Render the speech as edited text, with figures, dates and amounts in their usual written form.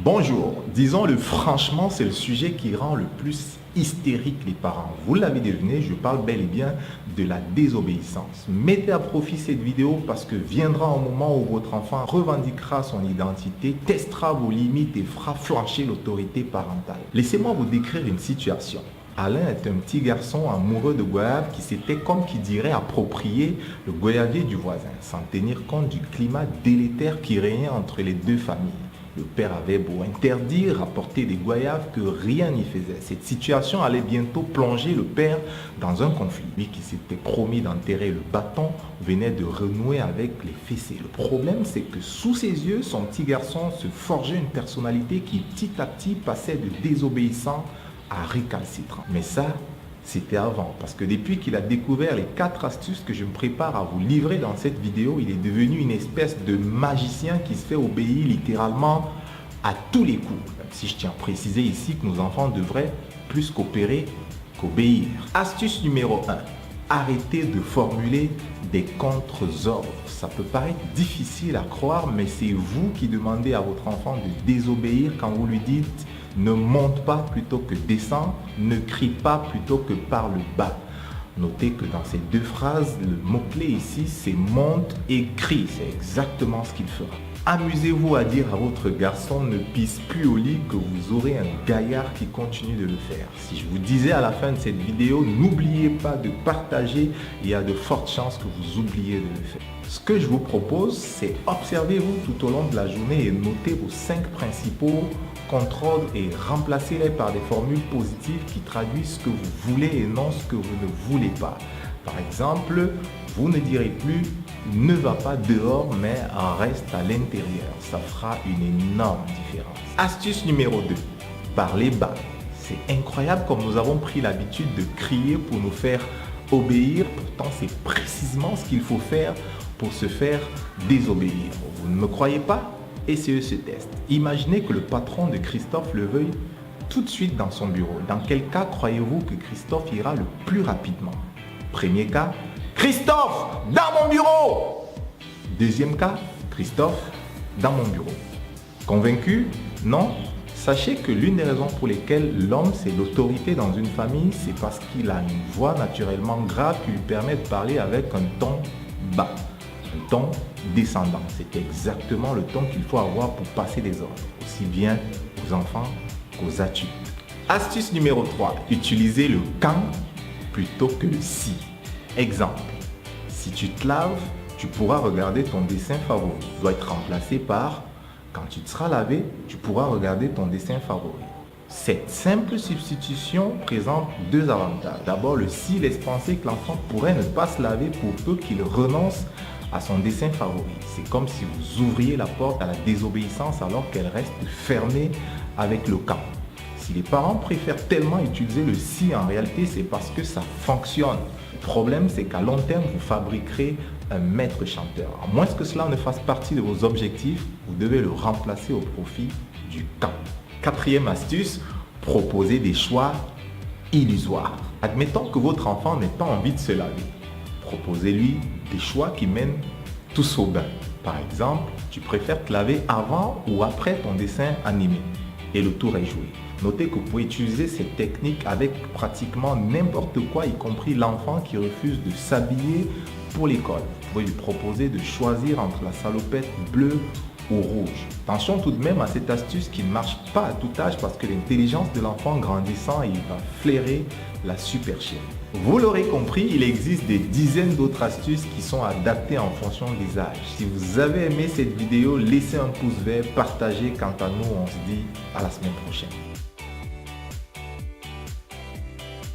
Bonjour, disons-le franchement, c'est le sujet qui rend le plus hystérique les parents. Vous l'avez deviné, je parle bel et bien de la désobéissance. Mettez à profit cette vidéo parce que viendra un moment où votre enfant revendiquera son identité, testera vos limites et fera flancher l'autorité parentale. Laissez-moi vous décrire une situation. Alain est un petit garçon amoureux de goyave qui s'était, comme qui dirait, approprié le goyavier du voisin, sans tenir compte du climat délétère qui régnait entre les deux familles. Le père avait beau interdire, rapporter des goyaves, que rien n'y faisait. Cette situation allait bientôt plonger le père dans un conflit. Lui qui s'était promis d'enterrer le bâton venait de renouer avec les fessées. Le problème, c'est que sous ses yeux, son petit garçon se forgeait une personnalité qui petit à petit passait de désobéissant à récalcitrant. Mais ça, c'était avant, parce que depuis qu'il a découvert les 4 astuces que je me prépare à vous livrer dans cette vidéo, il est devenu une espèce de magicien qui se fait obéir littéralement à tous les coups. Même si je tiens à préciser ici que nos enfants devraient plus coopérer qu'obéir. Astuce numéro 1. Arrêtez de formuler des contre-ordres. Ça peut paraître difficile à croire, mais c'est vous qui demandez à votre enfant de désobéir quand vous lui dites ne monte pas plutôt que descend, ne crie pas plutôt que parle bas. Notez que dans ces deux phrases, le mot-clé ici, c'est monte et crie. C'est exactement ce qu'il fera. Amusez-vous à dire à votre garçon ne pisse plus au lit que vous aurez un gaillard qui continue de le faire. Si je vous disais à la fin de cette vidéo, n'oubliez pas de partager, il y a de fortes chances que vous oubliez de le faire. Ce que je vous propose, c'est observez-vous tout au long de la journée et notez vos 5 principaux contre-ordres et remplacez-les par des formules positives qui traduisent ce que vous voulez et non ce que vous ne voulez pas. Par exemple, vous ne direz plus « ne va pas dehors mais reste à l'intérieur ». Ça fera une énorme différence. Astuce numéro 2. Parlez bas. C'est incroyable comme nous avons pris l'habitude de crier pour nous faire obéir. Pourtant, c'est précisément ce qu'il faut faire pour se faire désobéir. Vous ne me croyez pas? Essayez ce test. Imaginez que le patron de Christophe le veuille tout de suite dans son bureau. Dans quel cas croyez-vous que Christophe ira le plus rapidement? Premier cas, Christophe, dans mon bureau! Deuxième cas, Christophe, dans mon bureau. Convaincu? Non? Sachez que l'une des raisons pour lesquelles l'homme c'est l'autorité dans une famille, c'est parce qu'il a une voix naturellement grave qui lui permet de parler avec un ton bas, un ton descendant. C'est exactement le ton qu'il faut avoir pour passer des ordres, aussi bien aux enfants qu'aux adultes. Astuce numéro 3, utilisez le quand plutôt que le si. Exemple, si tu te laves, tu pourras regarder ton dessin favori. Il doit être remplacé par quand tu te seras lavé, tu pourras regarder ton dessin favori. Cette simple substitution présente 2 avantages. D'abord, le si laisse penser que l'enfant pourrait ne pas se laver pour peu qu'il renonce à son dessin favori. C'est comme si vous ouvriez la porte à la désobéissance alors qu'elle reste fermée avec le quand. Si les parents préfèrent tellement utiliser le si, en réalité, c'est parce que ça fonctionne. Le problème, c'est qu'à long terme, vous fabriquerez un maître chanteur. À moins que cela ne fasse partie de vos objectifs, vous devez le remplacer au profit du quand. 4e astuce, proposez des choix illusoires. Admettons que votre enfant n'ait pas envie de se laver. Proposez-lui des choix qui mènent tous au bain. Par exemple, tu préfères te laver avant ou après ton dessin animé et le tour est joué. Notez que vous pouvez utiliser cette technique avec pratiquement n'importe quoi, y compris l'enfant qui refuse de s'habiller pour l'école. Vous pouvez lui proposer de choisir entre la salopette bleue ou rouge. Attention tout de même à cette astuce qui ne marche pas à tout âge parce que l'intelligence de l'enfant grandissant, il va flairer la supercherie. Vous l'aurez compris, il existe des dizaines d'autres astuces qui sont adaptées en fonction des âges. Si vous avez aimé cette vidéo, laissez un pouce vert, partagez. Quant à nous, on se dit à la semaine prochaine.